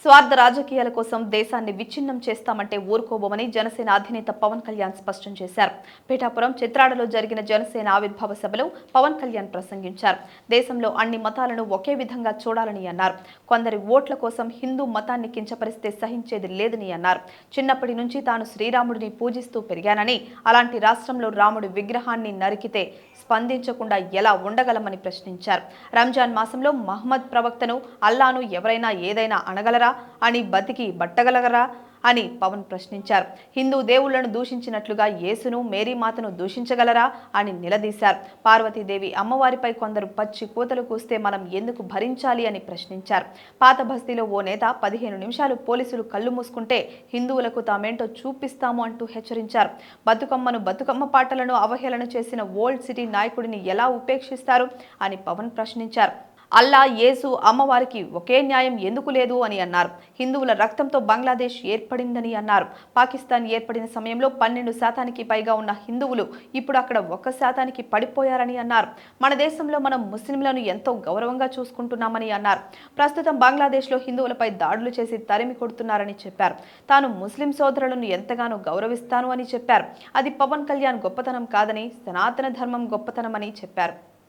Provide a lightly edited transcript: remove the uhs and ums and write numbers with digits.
స్వార్థ రాజకీయాల కోసం దేశాన్ని విచ్ఛిన్నం చేస్తామంటే ఊరుకోబోమని జనసేన అధినేత పవన్ కళ్యాణ్ స్పష్టం చేశారు. పిఠాపురం చిత్రాడలో జరిగిన జనసేన ఆవిర్భావ సభలో పవన్ కళ్యాణ్ ప్రసంగించారు. దేశంలో అన్ని మతాలను ఒకే విధంగా చూడాలని అన్నారు. కొందరి ఓట్ల కోసం హిందూ మతాన్ని కించపరిస్తే సహించేది లేదని అన్నారు. చిన్నప్పటి నుంచి తాను శ్రీరాముడిని పూజిస్తూ పెరిగానని, అలాంటి రాష్ట్రంలో రాముడి విగ్రహాన్ని నరికితే స్పందించకుండా ఎలా ఉండగలమని ప్రశ్నించారు. రంజాన్ మాసంలో మహమ్మద్ ప్రవక్తను, అల్లాను ఎవరైనా ఏదైనా అనగలరా అని బతికి బట్టగలగరా అని పవన్ ప్రశ్నించారు. హిందూ దేవుళ్లను దూషించినట్లుగా యేసును, మేరీమాతను దూషించగలరా అని నిలదీశారు. పార్వతీదేవి అమ్మవారిపై కొందరు పచ్చి కూతలు కూస్తే మనం ఎందుకు భరించాలి అని ప్రశ్నించారు. పాత బస్తీలో ఓ నేత 15 నిమిషాలు పోలీసులు కళ్ళు మూసుకుంటే హిందువులకు తామేంటో చూపిస్తాము అంటూ హెచ్చరించారు. బతుకమ్మ పాటలను అవహేళన చేసిన ఓల్డ్ సిటీ నాయకుడిని ఎలా ఉపేక్షిస్తారు అని పవన్ ప్రశ్నించారు. అల్లా, యేసు, అమ్మవారికి ఒకే న్యాయం ఎందుకు లేదు అని అన్నారు. హిందువుల రక్తంతో బంగ్లాదేశ్ ఏర్పడిందని అన్నారు. పాకిస్తాన్ ఏర్పడిన సమయంలో 12% పైగా ఉన్న హిందువులు ఇప్పుడు అక్కడ 1% పడిపోయారని అన్నారు. మన దేశంలో మనం ముస్లింలను ఎంతో గౌరవంగా చూసుకుంటున్నామని అన్నారు. ప్రస్తుతం బంగ్లాదేశ్లో హిందువులపై దాడులు చేసి తరిమి కొడుతున్నారని చెప్పారు. తాను ముస్లిం సోదరులను ఎంతగానో గౌరవిస్తాను అని చెప్పారు. అది పవన్ కళ్యాణ్ గొప్పతనం కాదని, సనాతన ధర్మం గొప్పతనమని చెప్పారు.